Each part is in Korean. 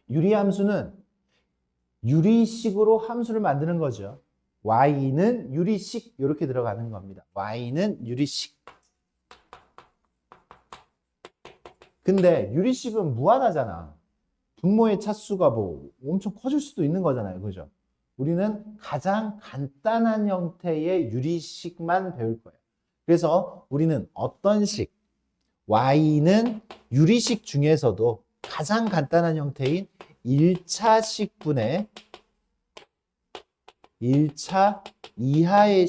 유리함수는 유리식으로 함수를 만드는 거죠. y는 유리식 이렇게 들어가는 겁니다. y는 유리식. 근데 유리식은 무한하잖아. 분모의 차수가 뭐 엄청 커질 수도 있는 거잖아요. 그죠? 우리는 가장 간단한 형태의 유리식만 배울 거예요. 그래서 우리는 어떤 식, y는 유리식 중에서도 가장 간단한 형태인 1차식분의 1차 이하의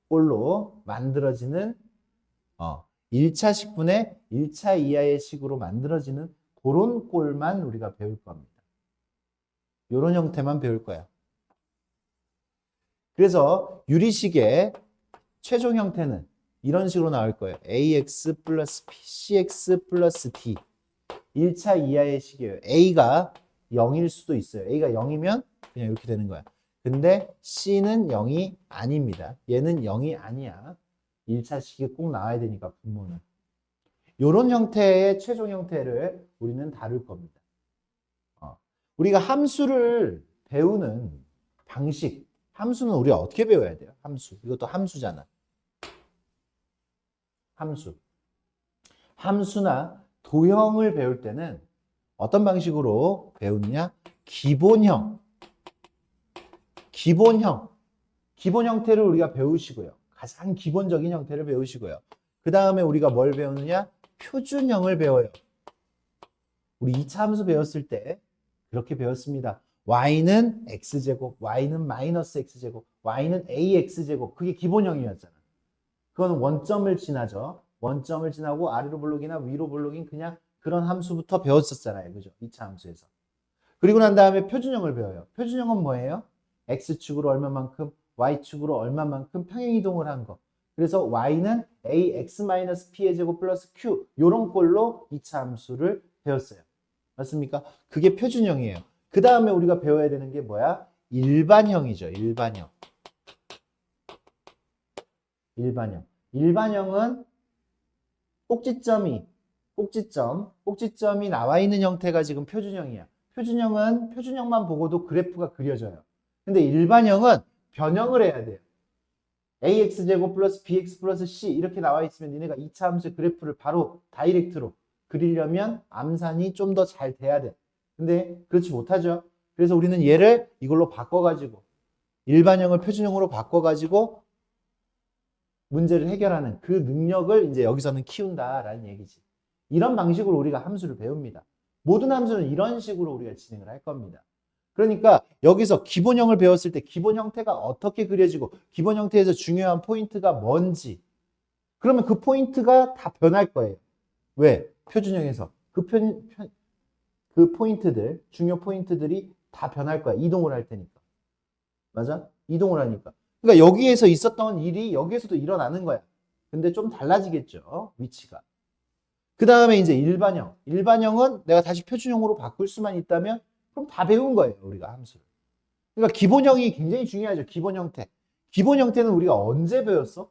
식꼴로 만들어지는 1차 식분의 1차 이하의 식으로 만들어지는 그런 꼴만 우리가 배울 겁니다. 이런 형태만 배울 거야. 그래서 유리식의 최종 형태는 이런 식으로 나올 거예요. ax 플러스 b, cx 플러스 d. 1차 이하의 식이에요. a가 0일 수도 있어요. a가 0이면 그냥 이렇게 되는 거야. 근데 c는 0이 아닙니다. 얘는 0이 아니야. 1차 식이 꼭 나와야 되니까 분모는. 이런 형태의 최종 형태를 우리는 다룰 겁니다. 우리가 함수를 배우는 방식, 함수는 우리가 어떻게 배워야 돼요? 함수. 이것도 함수잖아. 함수. 함수나 도형을 배울 때는 어떤 방식으로 배우느냐? 기본형. 기본 형태를 우리가 배우시고요. 가장 기본적인 형태를 배우시고요. 그 다음에 우리가 뭘 배우느냐? 표준형을 배워요. 우리 2차 함수 배웠을 때 그렇게 배웠습니다. y는 x제곱, y는 마이너스 x제곱, y는 ax제곱. 그게 기본형이었잖아. 그건 원점을 지나죠. 원점을 지나고 아래로 블록이나 위로 블록인 그냥 그런 함수부터 배웠었잖아요. 그죠? 2차 함수에서. 그리고 난 다음에 표준형을 배워요. 표준형은 뭐예요? x축으로 얼마만큼, y축으로 얼마만큼 평행이동을 한 거. 그래서 y는 ax-p의 제곱 플러스 q 이런 꼴로 2차 함수를 배웠어요. 맞습니까? 그게 표준형이에요. 그 다음에 우리가 배워야 되는 게 뭐야? 일반형이죠. 일반형. 일반형은 꼭지점이 나와 있는 형태가 지금 표준형이야. 표준형은 표준형만 보고도 그래프가 그려져요. 근데 일반형은 변형을 해야 돼요. ax제곱 플러스 bx 플러스 c 이렇게 나와 있으면 니네가 2차 함수의 그래프를 바로 다이렉트로 그리려면 암산이 좀 더 잘 돼야 돼. 근데 그렇지 못하죠. 그래서 우리는 얘를 이걸로 바꿔가지고 일반형을 표준형으로 바꿔가지고 문제를 해결하는 그 능력을 이제 여기서는 키운다라는 얘기지. 이런 방식으로 우리가 함수를 배웁니다. 모든 함수는 이런 식으로 우리가 진행을 할 겁니다. 그러니까 여기서 기본형을 배웠을 때 기본 형태가 어떻게 그려지고 기본 형태에서 중요한 포인트가 뭔지 그러면 그 포인트가 다 변할 거예요. 왜? 표준형에서 그 포인트들, 중요 포인트들이 다 변할 거야. 이동을 할 테니까. 맞아? 이동을 하니까. 그러니까 여기에서 있었던 일이 여기에서도 일어나는 거야. 근데 좀 달라지겠죠. 위치가. 그 다음에 이제 일반형. 일반형은 내가 다시 표준형으로 바꿀 수만 있다면 그럼 다 배운 거예요. 우리가 함수를. 그러니까 기본형이 굉장히 중요하죠. 기본 형태. 기본 형태는 우리가 언제 배웠어?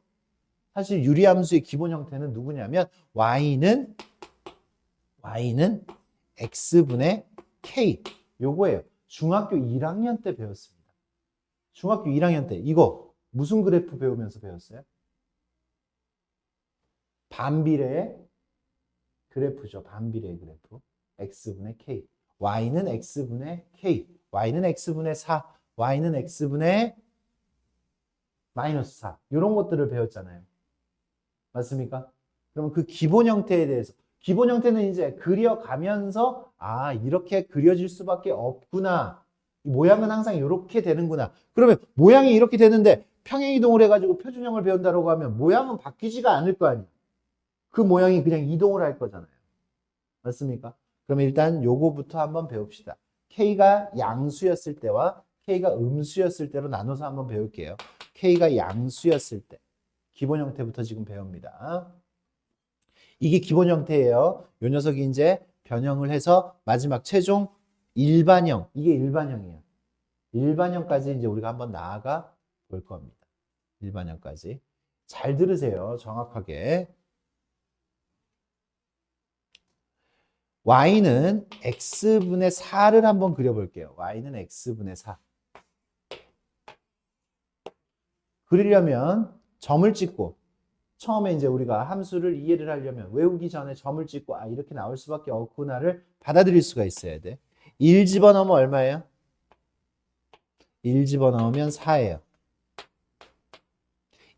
사실 유리함수의 기본 형태는 누구냐면 y는 x분의 k. 요거예요. 중학교 1학년 때 배웠습니다. 중학교 1학년 때 이거 무슨 그래프 배우면서 배웠어요? 반비례의 그래프죠. 반비례의 그래프. x분의 k. y는 x분의 k. y는 x분의 4. y는 x분의 마이너스 4. 이런 것들을 배웠잖아요. 맞습니까? 그러면 그 기본 형태에 대해서 기본 형태는 이제 그려가면서 아 이렇게 그려질 수밖에 없구나. 모양은 항상 이렇게 되는구나. 그러면 모양이 이렇게 되는데 평행이동을 해가지고 표준형을 배운다고 하면 모양은 바뀌지가 않을 거 아니에요. 그 모양이 그냥 이동을 할 거잖아요. 맞습니까? 그러면 일단 요거부터 한번 배웁시다. K가 양수였을 때와 K가 음수였을 때로 나눠서 한번 배울게요. K가 양수였을 때 기본 형태부터 지금 배웁니다. 이게 기본 형태예요. 요 녀석이 이제 변형을 해서 마지막 최종 일반형. 이게 일반형이에요. 일반형까지 이제 우리가 한번 나아가 볼 겁니다. 일반형까지. 잘 들으세요. 정확하게. y는 x분의 4를 한번 그려볼게요. y는 x분의 4. 그리려면 점을 찍고 처음에 이제 우리가 함수를 이해를 하려면 외우기 전에 점을 찍고 아 이렇게 나올 수밖에 없구나를 받아들일 수가 있어야 돼. 1 집어넣으면 얼마예요? 1 집어넣으면 4예요.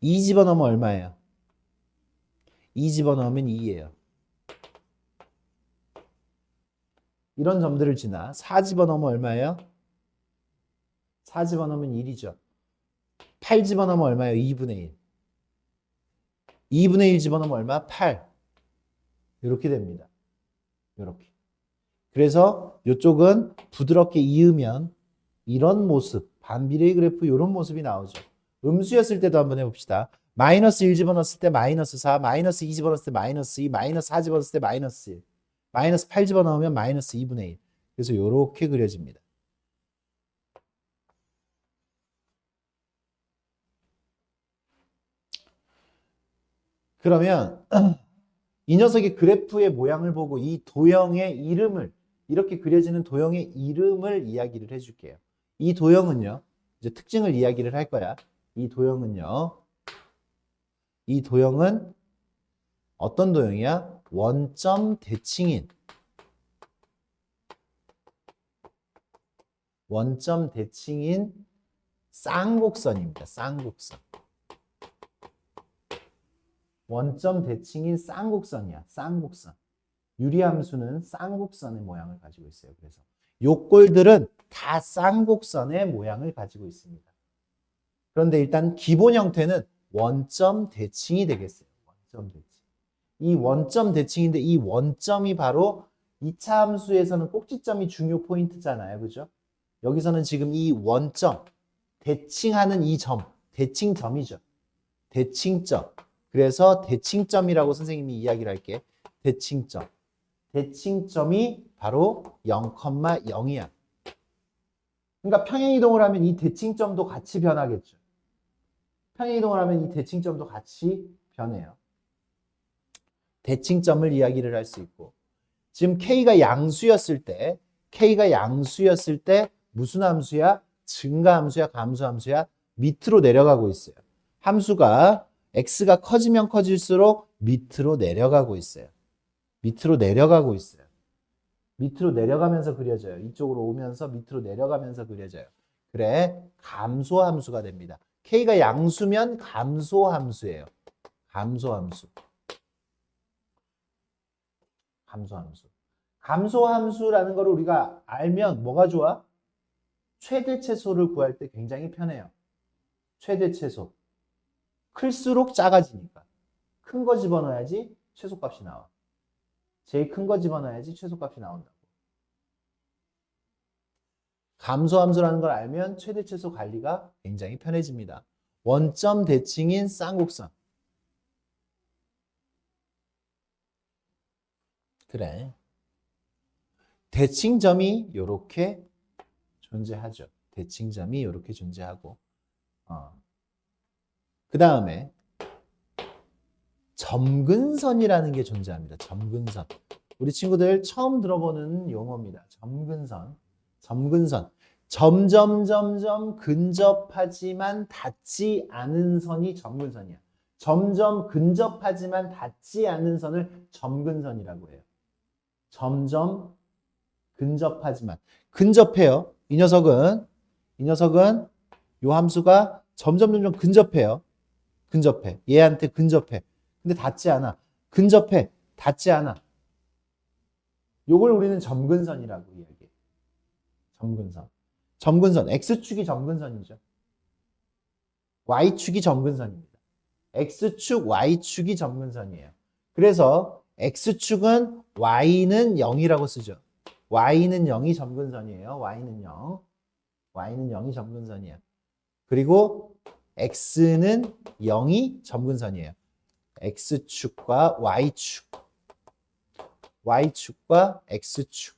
2 집어넣으면 얼마예요? 2 집어넣으면 2예요. 이런 점들을 지나 4 집어넣으면 얼마예요? 4 집어넣으면 1이죠. 8 집어넣으면 얼마예요? 2분의 1. 2분의 1 집어넣으면 얼마? 8. 이렇게 됩니다. 이렇게. 그래서 이쪽은 부드럽게 이으면 이런 모습, 반비례의 그래프 이런 모습이 나오죠. 음수였을 때도 한번 해봅시다. 마이너스 1 집어넣었을 때 마이너스 4, 마이너스 2 집어넣었을 때 마이너스 2, 마이너스 4 집어넣었을 때 마이너스 1, 마이너스 8 집어넣으면 마이너스 2분의 1. 그래서 이렇게 그려집니다. 그러면 이 녀석의 그래프의 모양을 보고 이 도형의 이름을 이렇게 그려지는 도형의 이름을 이야기를 해줄게요. 이 도형은요. 이제 특징을 이야기를 할 거야. 이 도형은요. 이 도형은 어떤 도형이야? 원점 대칭인 쌍곡선입니다. 쌍곡선. 원점 대칭인 쌍곡선이야. 쌍곡선. 유리함수는 쌍곡선의 모양을 가지고 있어요. 그래서 요꼴들은 다 쌍곡선의 모양을 가지고 있습니다. 그런데 일단 기본 형태는 원점 대칭이 되겠어요. 원점 대칭. 이 원점 대칭인데 이 원점이 바로 2차 함수에서는 꼭지점이 중요 포인트잖아요. 그죠? 여기서는 지금 이 원점, 대칭하는 이 점, 대칭점이죠. 대칭점. 그래서 대칭점이라고 선생님이 이야기를 할게. 대칭점. 대칭점이 바로 0,0이야. 그러니까 평행이동을 하면 이 대칭점도 같이 변하겠죠. 평행이동을 하면 이 대칭점도 같이 변해요. 대칭점을 이야기를 할 수 있고 지금 K가 양수였을 때 무슨 함수야? 증가함수야? 감소함수야? 밑으로 내려가고 있어요. 함수가 X가 커지면 커질수록 밑으로 내려가고 있어요. 밑으로 내려가고 있어요. 밑으로 내려가면서 그려져요. 이쪽으로 오면서 밑으로 내려가면서 그려져요. 그래, 감소함수가 됩니다. K가 양수면 감소함수예요. 감소함수. 감소함수라는 걸 우리가 알면 뭐가 좋아? 최대최소를 구할 때 굉장히 편해요. 최대최소. 클수록 작아지니까. 큰 거 집어넣어야지 최소값이 나와. 제일 큰 거 집어넣어야지 최소값이 나온다고. 감소함수라는 걸 알면 최대최소 관리가 굉장히 편해집니다. 원점 대칭인 쌍곡선. 그래. 대칭점이 이렇게 존재하죠. 대칭점이 이렇게 존재하고 그 다음에 점근선이라는 게 존재합니다. 점근선. 우리 친구들 처음 들어보는 용어입니다. 점근선. 점점 근접하지만 닿지 않은 선이 점근선이야. 점점 근접하지만 닿지 않는 선을 점근선이라고 해요. 점점 근접하지만. 근접해요. 이 녀석은 요 함수가 점점 근접해요. 근접해. 얘한테 근접해. 근데 닿지 않아. 근접해. 닿지 않아. 요걸 우리는 점근선이라고 이야기해. 점근선. X축이 점근선이죠. Y축이 점근선입니다. X축, Y축이 점근선이에요. 그래서 X축은 Y는 0이라고 쓰죠. Y는 0이 점근선이에요. Y는 0이 점근선이에요. 그리고 X는 0이 점근선이에요. X축과 Y축. Y축과 X축.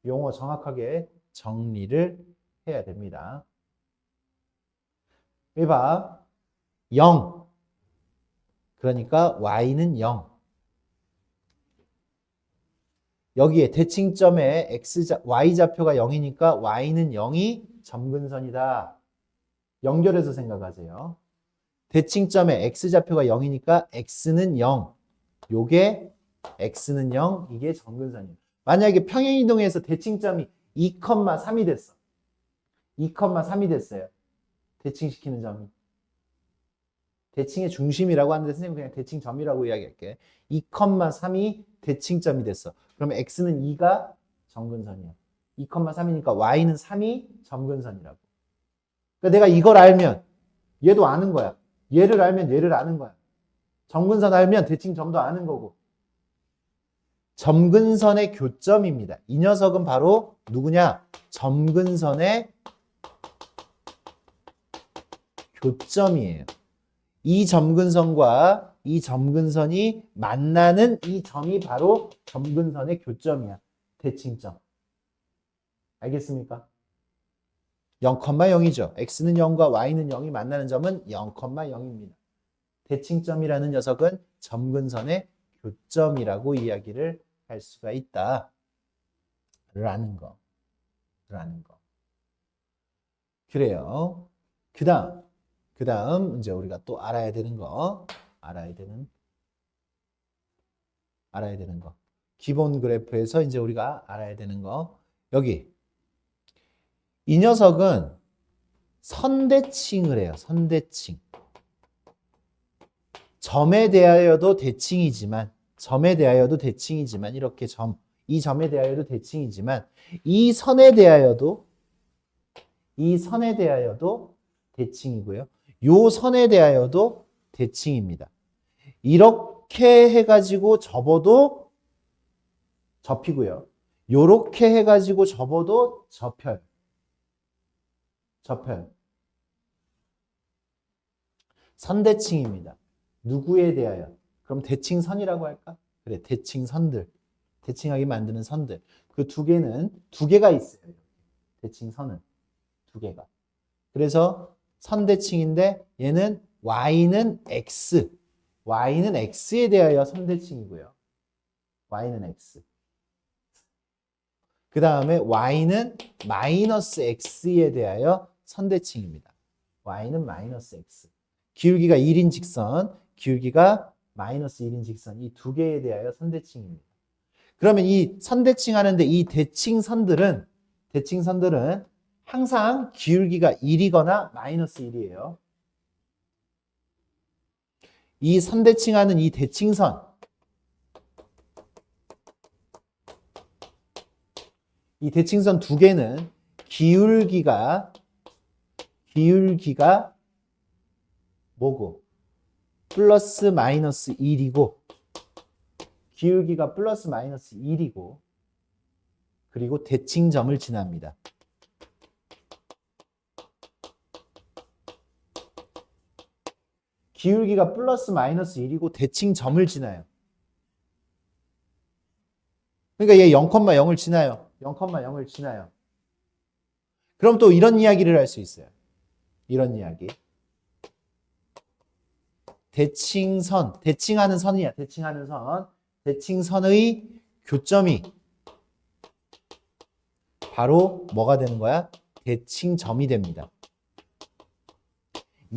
용어 정확하게 정리를 해야 됩니다. 여기 봐. 0. 그러니까 Y는 0. 여기에 대칭점에 y좌표가 0이니까 y는 0이 점근선이다. 연결해서 생각하세요. 대칭점에 x좌표가 0이니까 x는 0. 요게 x는 0, 이게 점근선이에요. 만약에 평행이동에서 대칭점이 2,3이 됐어. 2,3이 됐어요. 대칭시키는 점이. 대칭의 중심이라고 하는데 선생님 그냥 대칭점이라고 이야기할게. 2,3이 대칭점이 됐어. 그러면 x는 2가 점근선이야. 2,3이니까 y는 3이 점근선이라고. 그러니까 내가 이걸 알면 얘도 아는 거야. 얘를 알면 얘를 아는 거야. 점근선 알면 대칭점도 아는 거고. 점근선의 교점입니다. 이 녀석은 바로 누구냐? 점근선의 교점이에요. 이 점근선과 이 점근선이 만나는 이 점이 바로 점근선의 교점이야. 대칭점. 알겠습니까? 0,0이죠. x는 0과 y는 0이 만나는 점은 0,0입니다. 대칭점이라는 녀석은 점근선의 교점이라고 이야기를 할 수가 있다. 라는 거. 그래요. 그 다음 이제 우리가 또 알아야 되는 거. 기본 그래프에서 이제 우리가 알아야 되는 거. 여기. 이 녀석은 선대칭을 해요. 선대칭. 점에 대하여도 대칭이지만 이렇게 이 점에 대하여도 대칭이지만 이 선에 대하여도 대칭이고요. 요 선에 대하여도 대칭입니다. 이렇게 해가지고 접어도 접히고요. 요렇게 해가지고 접어도 접혀요. 선대칭입니다. 누구에 대하여? 그럼 대칭선이라고 할까? 그래, 대칭선들. 대칭하게 만드는 선들. 그 두 개가 있어요. 대칭선은 두 개가. 그래서 선대칭인데 얘는 y는 x에 대하여 선대칭이고요. y는 x. 그 다음에 y는 마이너스 x에 대하여 선대칭입니다. y는 마이너스 x. 기울기가 1인 직선, 기울기가 마이너스 1인 직선, 이 두 개에 대하여 선대칭입니다. 그러면 이 선대칭 하는데 이 대칭선들은 항상 기울기가 1이거나 마이너스 1이에요. 이 선대칭하는 이 대칭선, 이 대칭선 두 개는 기울기가 뭐고? 플러스 마이너스 1이고, 기울기가 플러스 마이너스 1이고, 그리고 대칭점을 지납니다. 기울기가 플러스 마이너스 1이고 대칭점을 지나요. 그러니까 얘 0,0을 지나요. 0,0을 지나요. 그럼 또 이런 이야기를 할 수 있어요. 이런 이야기. 대칭하는 선이야. 대칭선의 교점이 바로 뭐가 되는 거야? 대칭점이 됩니다.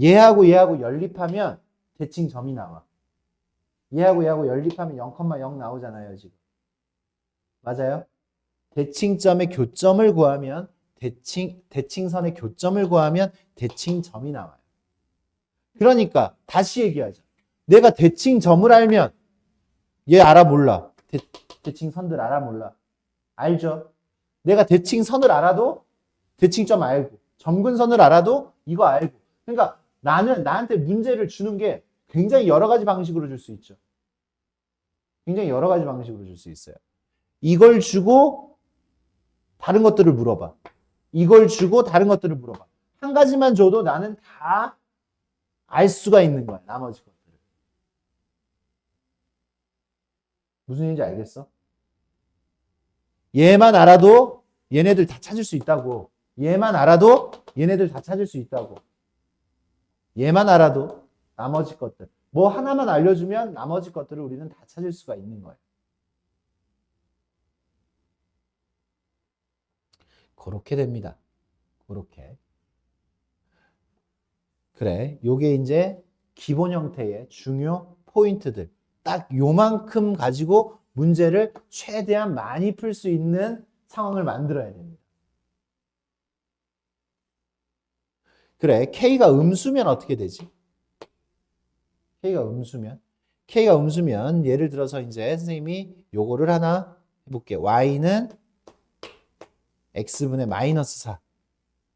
얘하고 연립하면 대칭점이 나와. 얘하고 연립하면 0,0 나오잖아요, 지금. 맞아요? 대칭점의 교점을 구하면 대칭선의 교점을 구하면 대칭점이 나와요. 그러니까 다시 얘기하자. 내가 대칭점을 알면 얘 알아 몰라. 대칭선들 알아 몰라. 알죠? 내가 대칭선을 알아도 대칭점 알고 점근선을 알아도 이거 알고. 그러니까 나한테 문제를 주는 게 굉장히 여러 가지 방식으로 줄 수 있죠. 굉장히 여러 가지 방식으로 줄 수 있어요. 이걸 주고 다른 것들을 물어봐. 한 가지만 줘도 나는 다 알 수가 있는 거야. 나머지 것들을. 무슨 얘기인지 알겠어? 얘만 알아도 얘네들 다 찾을 수 있다고. 얘만 알아도 나머지 것들. 뭐 하나만 알려주면 나머지 것들을 우리는 다 찾을 수가 있는 거예요. 그렇게 됩니다. 그렇게. 그래. 요게 이제 기본 형태의 중요 포인트들. 딱 요만큼 가지고 문제를 최대한 많이 풀 수 있는 상황을 만들어야 됩니다. 그래. K가 음수면 어떻게 되지? K가 음수면? K가 음수면 예를 들어서 이제 선생님이 요거를 하나 해볼게. Y는 X분의 마이너스 4.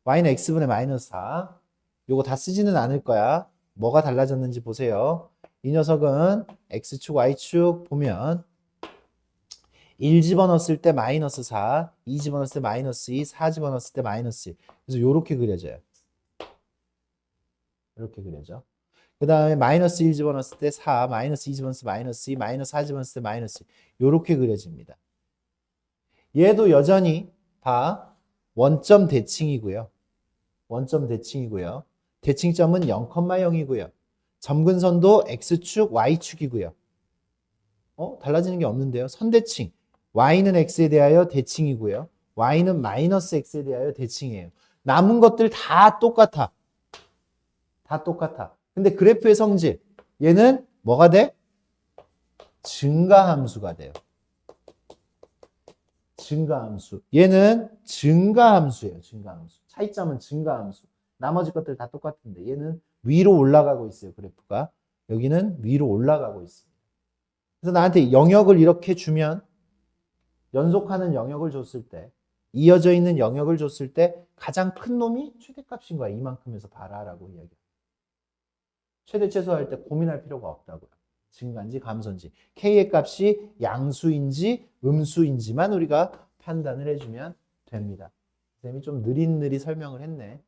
Y는 X분의 마이너스 4. 요거 다 쓰지는 않을 거야. 뭐가 달라졌는지 보세요. 이 녀석은 X축, Y축 보면 1 집어넣었을 때 마이너스 4, 2 집어넣었을 때 마이너스 2, 4 집어넣었을 때 마이너스 1. 그래서 요렇게 그려져요. 이렇게 그려져. 그 다음에 마이너스 1 집어넣었을 때 4, 마이너스 2 집어넣었을 때 마이너스 2, 마이너스 4 집어넣었을 때 마이너스 2. 요렇게 그려집니다. 얘도 여전히 다 원점 대칭이고요. 원점 대칭이고요. 대칭점은 0,0이고요. 점근선도 X축, Y축이고요. 달라지는 게 없는데요. 선대칭. Y는 X에 대하여 대칭이고요. Y는 마이너스 X에 대하여 대칭이에요. 남은 것들 다 똑같아. 다 똑같아. 근데 그래프의 성질. 얘는 뭐가 돼? 증가함수가 돼요. 증가함수. 얘는 증가함수예요. 증가함수. 차이점은 증가함수. 나머지 것들 다 똑같은데 얘는 위로 올라가고 있어요. 그래프가. 여기는 위로 올라가고 있습니다. 그래서 나한테 영역을 이렇게 주면 연속하는 영역을 줬을 때 이어져 있는 영역을 줬을 때 가장 큰 놈이 최대값인 거야. 이만큼에서 봐라라고 이야기해요. 최대 최소할 때 고민할 필요가 없다고요. 증가인지 감소인지. K의 값이 양수인지 음수인지만 우리가 판단을 해주면 됩니다. 선생님이 좀 느릿느릿 설명을 했네.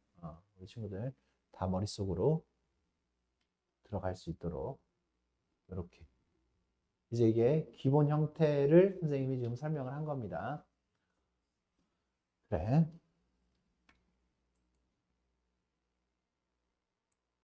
우리 친구들 다 머릿속으로 들어갈 수 있도록 이렇게. 이제 이게 기본 형태를 선생님이 지금 설명을 한 겁니다. 그래.